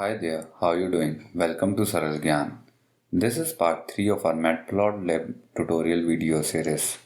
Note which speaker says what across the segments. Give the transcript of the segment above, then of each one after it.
Speaker 1: Hi there, how are you doing? Welcome to Saral Gyan. This is part 3 of our Matplotlib tutorial video series.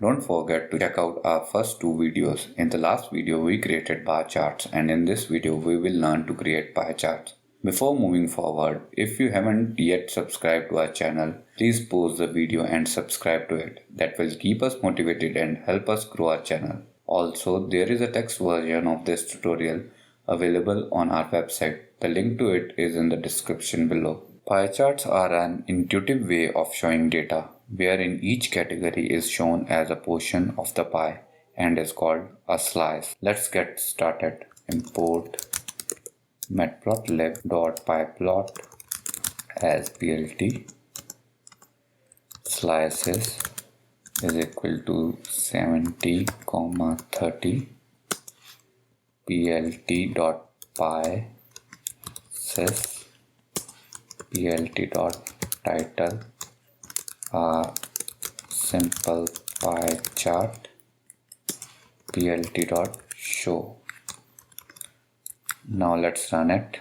Speaker 1: Don't forget to check out our first two videos. In the last video we created bar charts and in this video we will learn to create pie charts. Before moving forward, if you haven't yet subscribed to our channel, please pause the video and subscribe to it. That will keep us motivated and help us grow our channel. Also, there is a text version of this tutorial available on our website. The link to it is in the description below. Pie charts are an intuitive way of showing data, wherein each category is shown as a portion of the pie and is called a slice. Let's get started. Import matplotlib.pyplot as plt slices is equal to 70, 30 plt.py sys plt.title a simple pie chart plt.show. Now let's run it.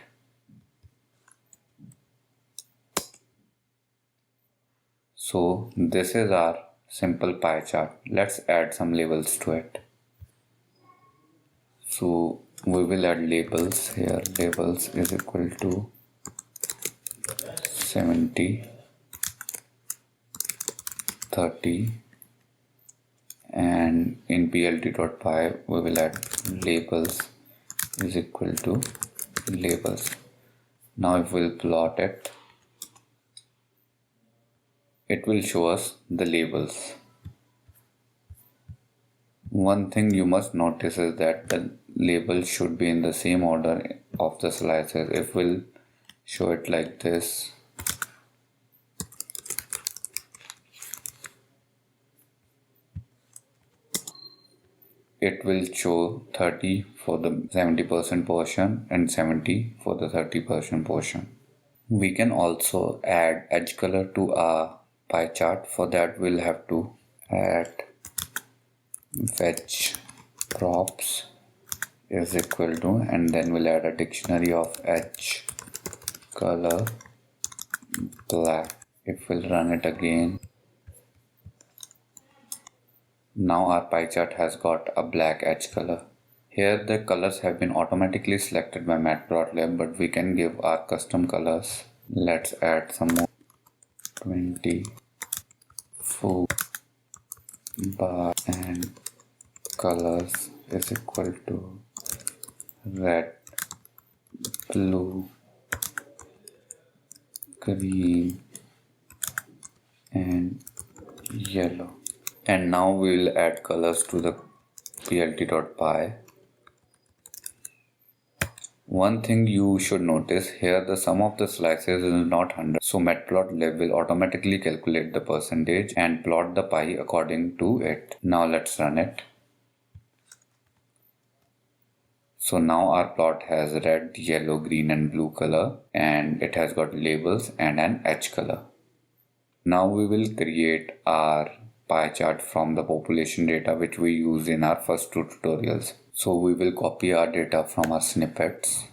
Speaker 1: So this is our simple pie chart. Let's add some labels to it. So we will add labels here. Labels is equal to 70, 30, and in plt.py we will add labels is equal to labels. Now if we'll plot it, it will show us the labels. One thing you must notice is that the labels should be in the same order of the slices. If we'll show it like this, it will show 30 for the 70% portion and 70 for the 30% portion. We can also add edge color to our pie chart. For that we'll have to add fetch props is equal to, and then we'll add a dictionary of edge color black. If we'll run it again, now our pie chart has got a black edge color. Here the colors have been automatically selected by Matplotlib, but we can give our custom colors. Let's add some more. 20 full bar and colors is equal to red, blue, green and yellow. And now we will add colors to the plt.py. One thing you should notice here, the sum of the slices is not 100, so Matplotlib will automatically calculate the percentage and plot the pie according to it. Now let's run it. So now our plot has red, yellow, green and blue color, and it has got labels and an edge color. Now we will create our pie chart from the population data which we used in our first two tutorials. So we will copy our data from our snippets,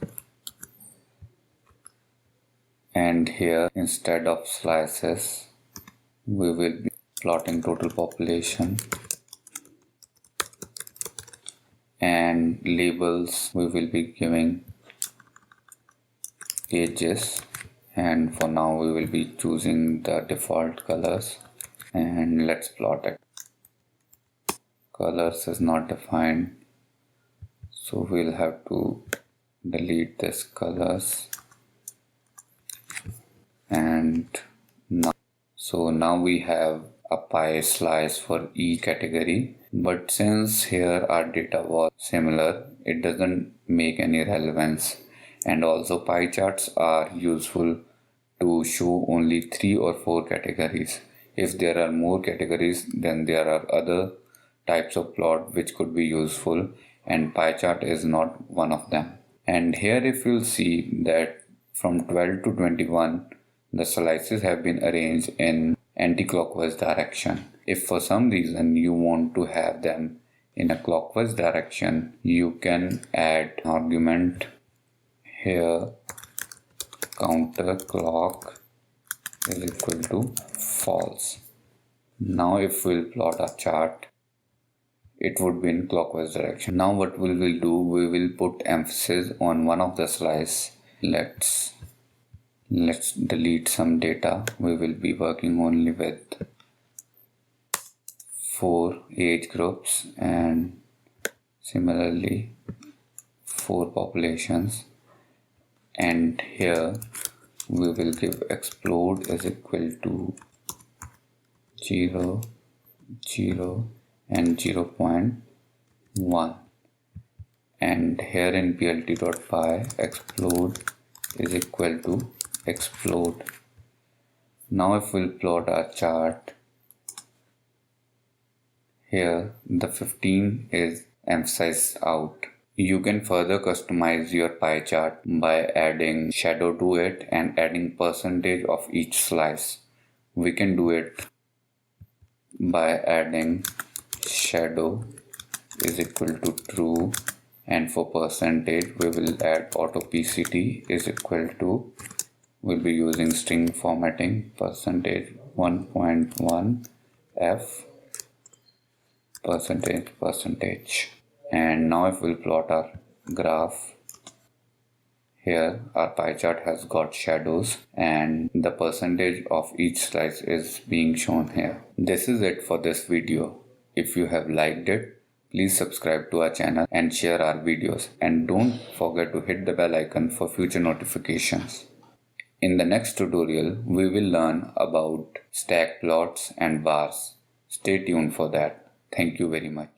Speaker 1: and here instead of slices we will be plotting total population, and labels we will be giving ages, and for now we will be choosing the default colors, and let's plot it. Colors is not defined, so we'll have to delete this colors. And now we have a pie slice for each category, but since here our data was similar, it doesn't make any relevance. And also pie charts are useful to show only 3 or 4 categories. If there are more categories, then there are other types of plot which could be useful, and pie chart is not one of them. And here if you'll see that from 12 to 21 the slices have been arranged in anti-clockwise direction. If for some reason you want to have them in a clockwise direction, you can add argument here counter clock is equal to false. Now if we'll plot a chart, it would be in clockwise direction. Now what we will do, we will put emphasis on one of the slice. Let's delete some data. We will be working only with 4 age groups and similarly 4 populations, and here we will give explode is equal to 0, 0 and 0.1, and here in plt.py explode is equal to explode. Now if we'll plot our chart, here the 15 is emphasized out. You can further customize your pie chart by adding shadow to it and adding percentage of each slice. We can do it by adding shadow is equal to true, and for percentage we will add auto pct is equal to, we'll be using string formatting, percentage 1.1 f percentage. And now if we'll plot our graph, here our pie chart has got shadows and the percentage of each slice is being shown here. This is it for this video. If you have liked it, please subscribe to our channel and share our videos, and don't forget to hit the bell icon for future notifications. In the next tutorial, we will learn about stack plots and bars. Stay tuned for that. Thank you very much.